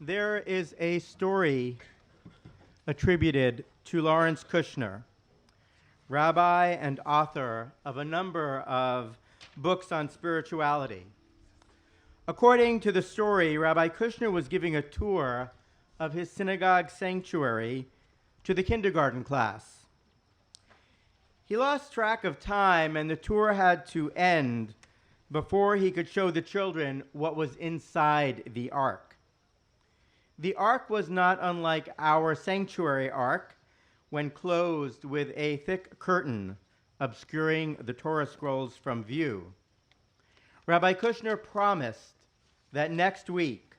There is a story attributed to Lawrence Kushner, rabbi and author of a number of books on spirituality. According to the story, Rabbi Kushner was giving a tour of his synagogue sanctuary to the kindergarten class. He lost track of time, and the tour had to end before he could show the children what was inside the ark. The ark was not unlike our sanctuary ark when closed with a thick curtain obscuring the Torah scrolls from view. Rabbi Kushner promised that next week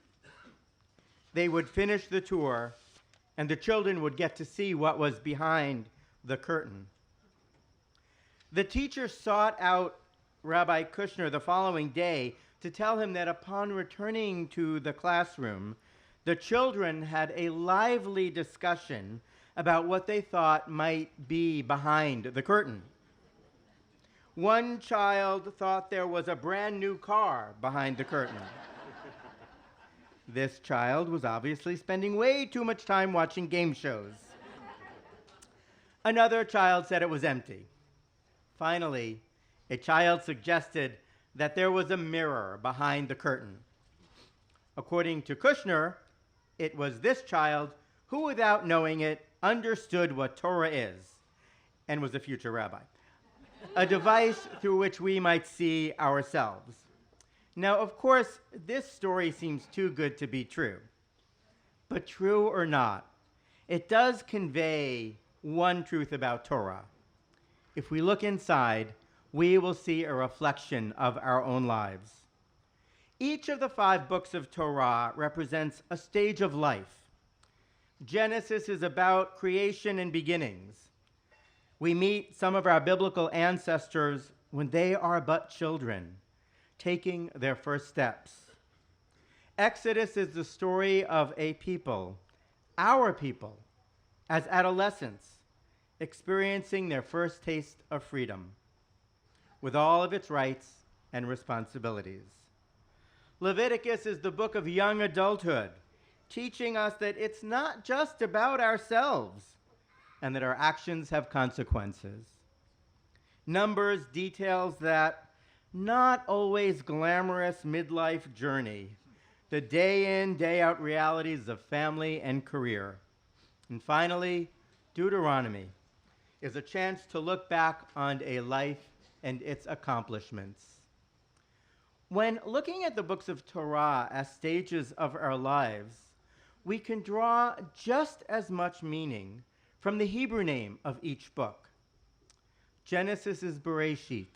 they would finish the tour and the children would get to see what was behind the curtain. The teacher sought out Rabbi Kushner the following day to tell him that upon returning to the classroom, the children had a lively discussion about what they thought might be behind the curtain. One child thought there was a brand new car behind the curtain. This child was obviously spending way too much time watching game shows. Another child said it was empty. Finally, a child suggested that there was a mirror behind the curtain. According to Kushner, it was this child who, without knowing it, understood what Torah is and was a future rabbi, a device through which we might see ourselves. Now, of course, this story seems too good to be true. But true or not, it does convey one truth about Torah. If we look inside, we will see a reflection of our own lives. Each of the 5 books of Torah represents a stage of life. Genesis is about creation and beginnings. We meet some of our biblical ancestors when they are but children, taking their first steps. Exodus is the story of a people, our people, as adolescents, experiencing their first taste of freedom, with all of its rights and responsibilities. Leviticus is the book of young adulthood, teaching us that it's not just about ourselves and that our actions have consequences. Numbers details that not always glamorous midlife journey, the day in, day out realities of family and career. And finally, Deuteronomy is a chance to look back on a life and its accomplishments. When looking at the books of Torah as stages of our lives, we can draw just as much meaning from the Hebrew name of each book. Genesis is Bereshit,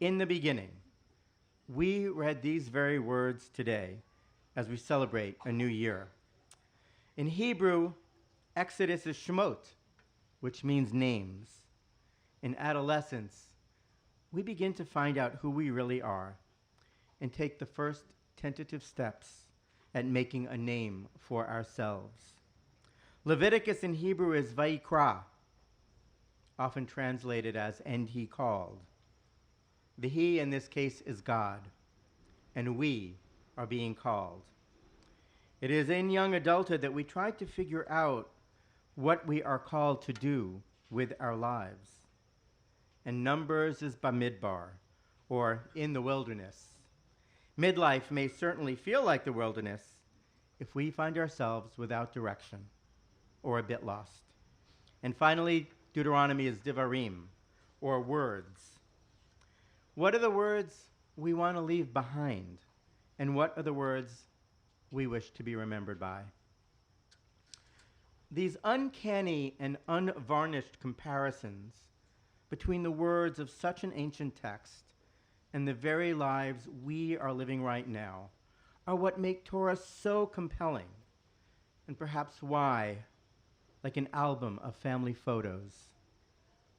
in the beginning. We read these very words today as we celebrate a new year. In Hebrew, Exodus is Shemot, which means names. In adolescence, we begin to find out who we really are and take the first tentative steps at making a name for ourselves. Leviticus in Hebrew is Vayikra, often translated as "and he called." The he in this case is God, and we are being called. It is in young adulthood that we try to figure out what we are called to do with our lives. And Numbers is Bamidbar, or in the wilderness. Midlife may certainly feel like the wilderness if we find ourselves without direction or a bit lost. And finally, Deuteronomy is Divarim, or words. What are the words we want to leave behind? And what are the words we wish to be remembered by? These uncanny and unvarnished comparisons between the words of such an ancient text and the very lives we are living right now are what make Torah so compelling, and perhaps why, like an album of family photos,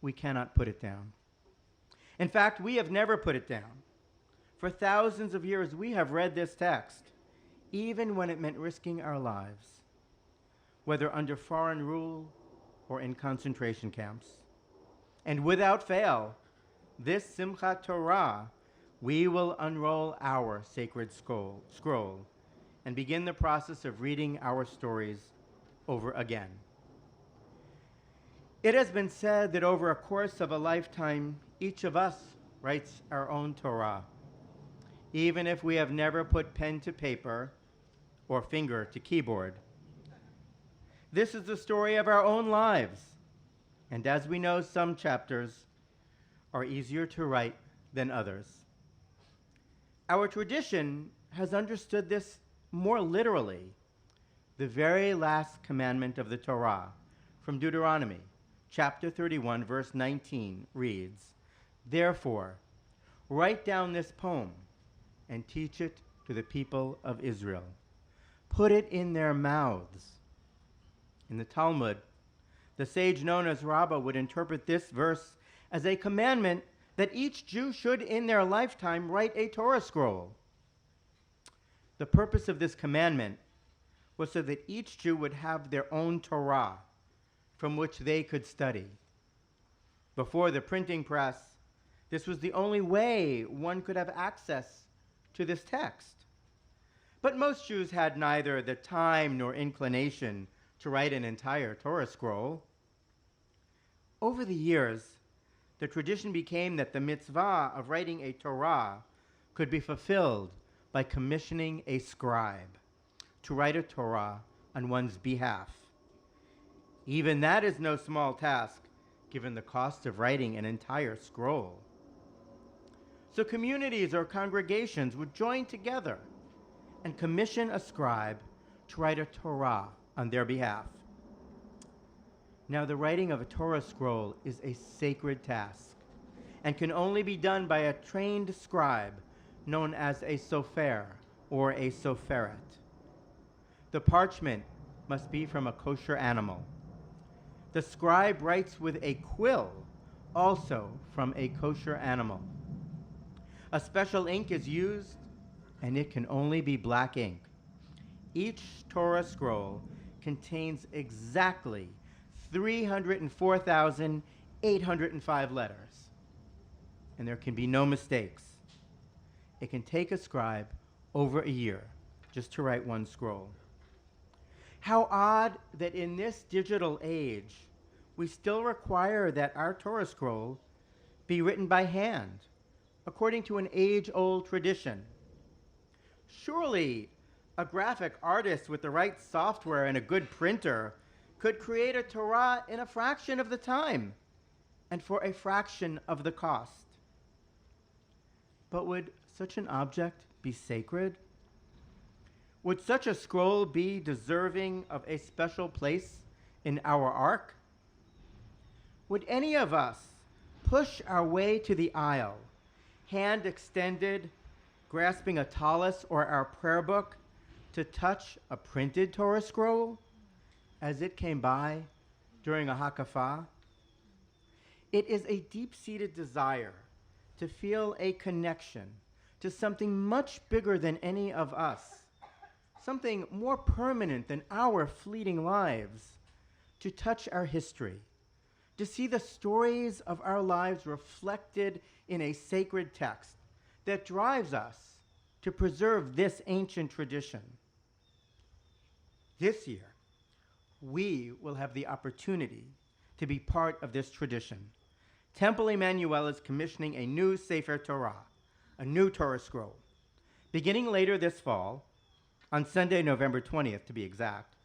we cannot put it down. In fact, we have never put it down. For thousands of years, we have read this text, even when it meant risking our lives, whether under foreign rule or in concentration camps. And without fail, this Simchat Torah, we will unroll our sacred scroll and begin the process of reading our stories over again. It has been said that over a course of a lifetime, each of us writes our own Torah, even if we have never put pen to paper or finger to keyboard. This is the story of our own lives, and as we know, some chapters are easier to write than others. Our tradition has understood this more literally. The very last commandment of the Torah from Deuteronomy, chapter 31, verse 19, reads, "Therefore, write down this poem and teach it to the people of Israel. Put it in their mouths." In the Talmud, the sage known as Rabbi would interpret this verse as a commandment that each Jew should in their lifetime write a Torah scroll. The purpose of this commandment was so that each Jew would have their own Torah from which they could study. Before the printing press, this was the only way one could have access to this text. But most Jews had neither the time nor inclination to write an entire Torah scroll. Over the years, the tradition became that the mitzvah of writing a Torah could be fulfilled by commissioning a scribe to write a Torah on one's behalf. Even that is no small task, given the cost of writing an entire scroll. So communities or congregations would join together and commission a scribe to write a Torah on their behalf. Now, the writing of a Torah scroll is a sacred task and can only be done by a trained scribe known as a sofer or a soferet. The parchment must be from a kosher animal. The scribe writes with a quill, also from a kosher animal. A special ink is used, and it can only be black ink. Each Torah scroll contains exactly 304,805 letters, and there can be no mistakes. It can take a scribe over a year just to write one scroll. How odd that in this digital age, we still require that our Torah scroll be written by hand, according to an age-old tradition. Surely, a graphic artist with the right software and a good printer could create a Torah in a fraction of the time and for a fraction of the cost. But would such an object be sacred? Would such a scroll be deserving of a special place in our ark? Would any of us push our way to the aisle, hand extended, grasping a tallis or our prayer book, to touch a printed Torah scroll as it came by during a hakafah? It is a deep-seated desire to feel a connection to something much bigger than any of us, something more permanent than our fleeting lives, to touch our history, to see the stories of our lives reflected in a sacred text that drives us to preserve this ancient tradition. This year, we will have the opportunity to be part of this tradition. Temple Emanu-El is commissioning a new Sefer Torah, a new Torah scroll. Beginning later this fall, on Sunday, November 20th to be exact,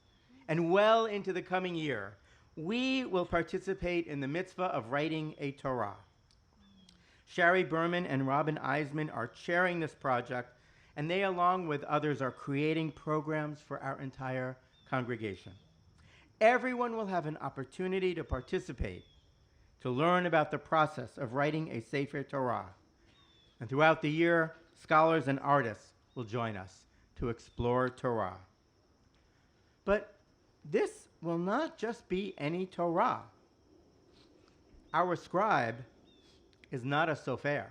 and well into the coming year, we will participate in the mitzvah of writing a Torah. Shari Berman and Robin Eisman are chairing this project, and they, along with others, are creating programs for our entire congregation. Everyone will have an opportunity to participate, to learn about the process of writing a Sefer Torah. And throughout the year, scholars and artists will join us to explore Torah. But this will not just be any Torah. Our scribe is not a sofer,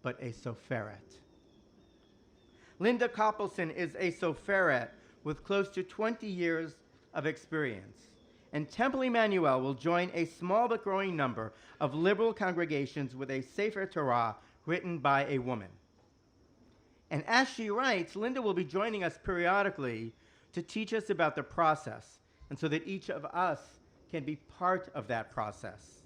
but a soferet. Linda Koppelson is a soferet with close to 20 years of experience. And Temple Emanu-El will join a small but growing number of liberal congregations with a Sefer Torah written by a woman. And as she writes, Linda will be joining us periodically to teach us about the process, and so that each of us can be part of that process.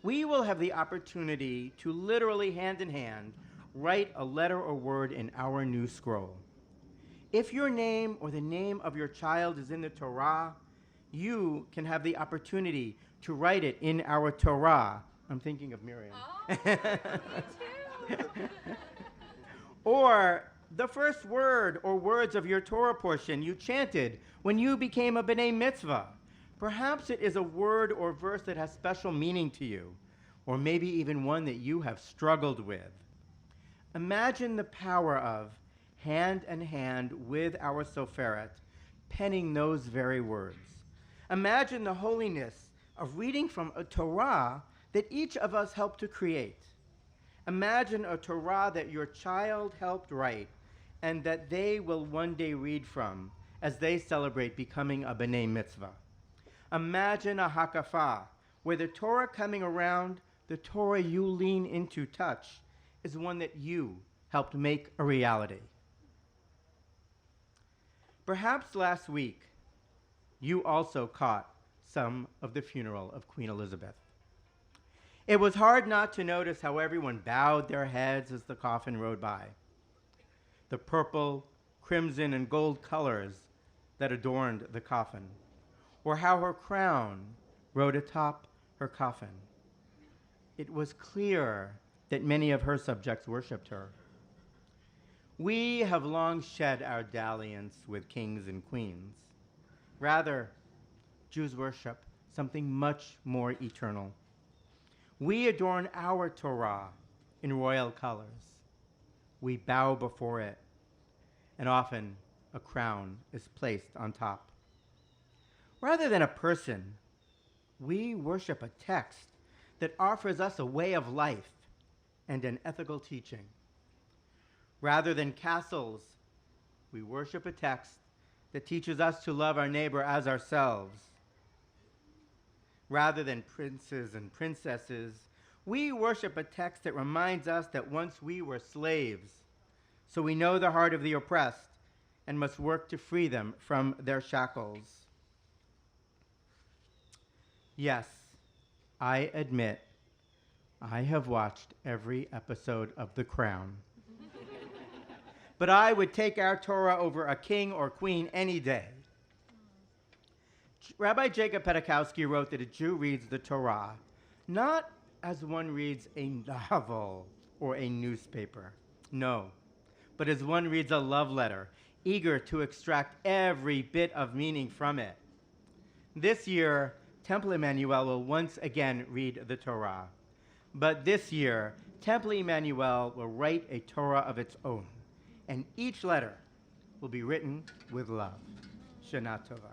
We will have the opportunity to literally, hand in hand, write a letter or word in our new scroll. If your name or the name of your child is in the Torah, you can have the opportunity to write it in our Torah. I'm thinking of Miriam. Oh, me too. Or the first word or words of your Torah portion you chanted when you became a B'nai Mitzvah. Perhaps it is a word or verse that has special meaning to you, or maybe even one that you have struggled with. Imagine the power of hand in hand with our Soferet, penning those very words. Imagine the holiness of reading from a Torah that each of us helped to create. Imagine a Torah that your child helped write and that they will one day read from as they celebrate becoming a B'nai Mitzvah. Imagine a Hakafah where the Torah coming around, the Torah you lean into touch, is one that you helped make a reality. Perhaps last week, you also caught some of the funeral of Queen Elizabeth. It was hard not to notice how everyone bowed their heads as the coffin rode by. The purple, crimson, and gold colors that adorned the coffin, or how her crown rode atop her coffin. It was clear that many of her subjects worshipped her. We have long shed our dalliance with kings and queens. Rather, Jews worship something much more eternal. We adorn our Torah in royal colors. We bow before it, and often a crown is placed on top. Rather than a person, we worship a text that offers us a way of life and an ethical teaching. Rather than castles, we worship a text that teaches us to love our neighbor as ourselves. Rather than princes and princesses, we worship a text that reminds us that once we were slaves, so we know the heart of the oppressed and must work to free them from their shackles. Yes, I admit, I have watched every episode of The Crown. But I would take our Torah over a king or queen any day. Rabbi Jacob Pedakowski wrote that a Jew reads the Torah not as one reads a novel or a newspaper, no, but as one reads a love letter, eager to extract every bit of meaning from it. This year, Temple Emanu-El will once again read the Torah. But this year, Temple Emanu-El will write a Torah of its own, and each letter will be written with love. Shana Tova.